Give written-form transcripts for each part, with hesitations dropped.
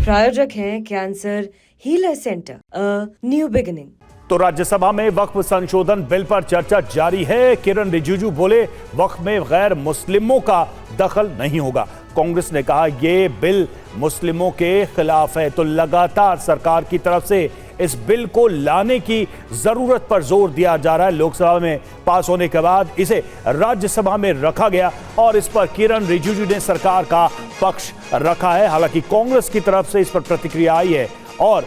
प्रायोजक हैं cancer healer centre, a new beginning. तो राज्यसभा में वक्फ संशोधन बिल पर चर्चा जारी है। किरण रिजिजू बोले वक्फ में गैर मुस्लिमों का दखल नहीं होगा। कांग्रेस ने कहा यह बिल मुस्लिमों के खिलाफ है। तो लगातार सरकार की तरफ से इस बिल को लाने की जरूरत पर जोर दिया जा रहा है। लोकसभा में पास होने के बाद इसे राज्यसभा में रखा गया और इस पर किरण रिजिजू ने सरकार का पक्ष रखा है। हालांकि कांग्रेस की तरफ से इस पर प्रतिक्रिया आई है और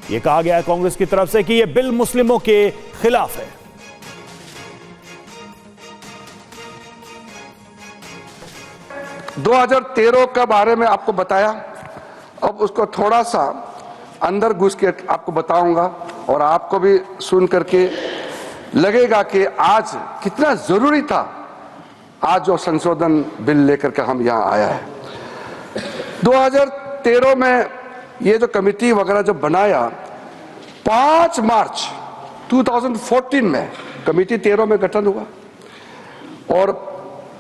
यह कहा गया है कांग्रेस की तरफ से कि यह बिल मुस्लिमों के खिलाफ है। दो 2013 के बारे में आपको बताया, अब उसको थोड़ा सा अंदर घुस के आपको बताऊंगा और आपको भी सुन करके लगेगा कि आज कितना जरूरी था आज जो संशोधन बिल लेकर के हम यहां आया है। 2013 में ये जो कमेटी वगैरह जब बनाया, 5 मार्च 2014 में कमेटी 13 में गठन हुआ और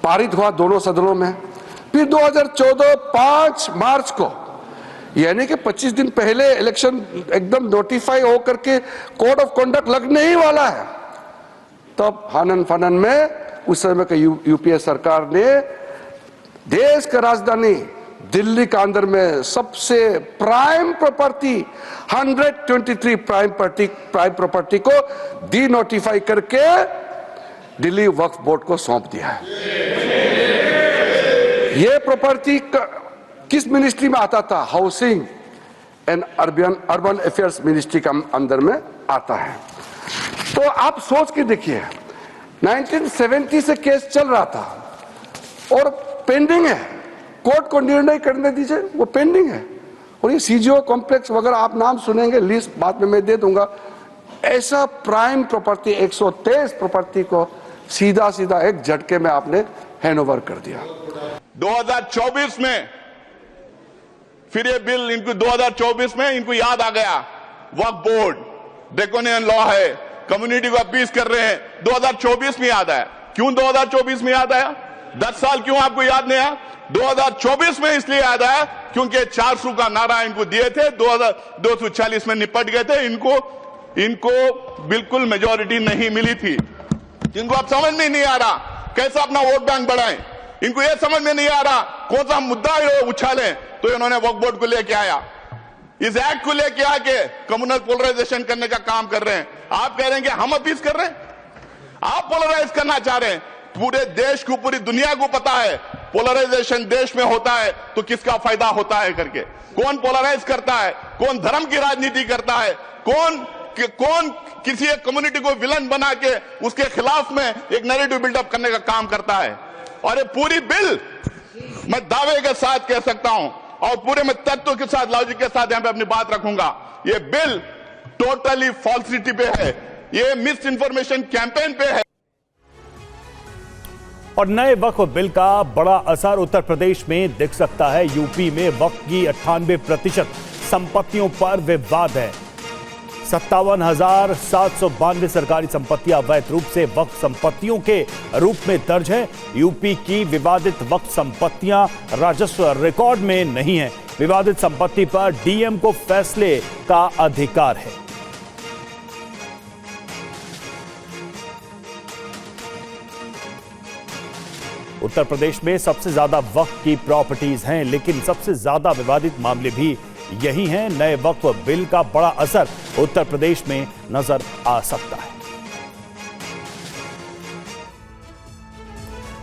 पारित हुआ दोनों सदनों में। फिर 2014 5 मार्च को, यानी कि 25 दिन पहले इलेक्शन एकदम नोटिफाई होकर के कोड ऑफ कंडक्ट लगने ही वाला है, तब हनन फनन में उस समय का यूपीए सरकार ने देश का राजधानी दिल्ली के अंदर में सबसे प्राइम प्रॉपर्टी 123 प्राइम प्रॉपर्टी को डी नोटिफाई करके दिल्ली वक्फ बोर्ड को सौंप दिया है। ये प्रॉपर्टी किस मिनिस्ट्री में आता था? Housing and urban affairs ministry का अंदर में आता है। तो आप सोच के देखिए, 1970 से केस चल रहा था और पेंडिंग है, कोर्ट को निर्णय करने दीजिए, वो पेंडिंग है। और ये सीजीओ कॉम्प्लेक्स वगैरह आप नाम सुनेंगे, लिस्ट बाद में मैं दे दूंगा। ऐसा प्राइम प्रॉपर्टी 123 प्रॉपर्टी को सीधा सीधा एक झटके में आपने हैंडओवर कर दिया। 2024 में फिर ये बिल इनको 2024 में इनको याद आ गया, वक्फ बोर्ड ड्रैकोनियन लॉ है, कम्युनिटी को अपील कर रहे हैं। 2024 में याद आया। क्यों 2024 में याद आया? 10 साल क्यों आपको याद नहीं आया? 2024 में इसलिए याद आया क्योंकि 400 का नारा इनको दिए थे, 240 में निपट गए थे। इनको बिल्कुल मेजॉरिटी नहीं मिली थी। इनको अब समझ में नहीं आ रहा कैसे अपना वोट बैंक बढ़ाएं। इनको यह समझ में नहीं आ रहा कौन सा मुद्दा उछालें, तो इन्होंने वक्फ बोर्ड को लेके आया, इस एक्ट को लेके आके कम्युनल पोलराइजेशन करने का काम कर रहे हैं। आप कह रहे हैं कि हम अपील कर रहे हैं, आप पोलराइज करना चाह रहे हैं। पूरे देश को, पूरी दुनिया को पता है पोलराइजेशन देश में होता है तो किसका फायदा होता है करके। कौन पोलराइज करता है, कौन धर्म की राजनीति करता है, कौन किसी एक कम्युनिटी को विलन बना के उसके खिलाफ में एक नैरेटिव बिल्डअप करने का काम करता है। और ये पूरी बिल मैं दावे के साथ कह सकता हूं और पूरे में तत्व के साथ, लॉजिक के साथ यहां पे अपनी बात रखूंगा, ये बिल टोटली फॉल्सिटी पे है, ये मिस इन्फॉर्मेशन कैंपेन पे है। और नए वक्फ बिल का बड़ा असर उत्तर प्रदेश में दिख सकता है। यूपी में वक्फ की 98% संपत्तियों पर विवाद है। 57,792 सरकारी संपत्तियां अवैध रूप से वक्फ संपत्तियों के रूप में दर्ज है। यूपी की विवादित वक्फ संपत्तियां राजस्व रिकॉर्ड में नहीं है। विवादित संपत्ति पर डीएम को फैसले का अधिकार है। उत्तर प्रदेश में सबसे ज्यादा वक्फ की प्रॉपर्टीज हैं, लेकिन सबसे ज्यादा विवादित मामले भी यही हैं। नए वक्फ बिल का बड़ा असर उत्तर प्रदेश में नजर आ सकता है।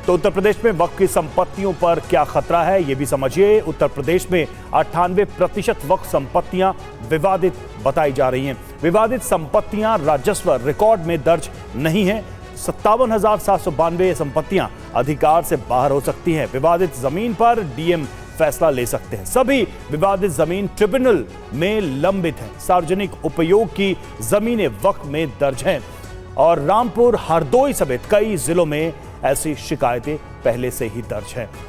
तो उत्तर प्रदेश में वक्फ की संपत्तियों पर क्या खतरा है, यह भी समझिए। उत्तर प्रदेश में 98% वक्फ संपत्तियां विवादित बताई जा रही हैं। विवादित संपत्तियां राजस्व रिकॉर्ड में दर्ज नहीं है। 57,792 संपत्तियां अधिकार से बाहर हो सकती हैं। विवादित जमीन पर डीएम फैसला ले सकते हैं। सभी विवादित जमीन ट्रिब्यूनल में लंबित हैं। सार्वजनिक उपयोग की जमीनें वक्फ में दर्ज हैं और रामपुर, हरदोई समेत कई जिलों में ऐसी शिकायतें पहले से ही दर्ज हैं।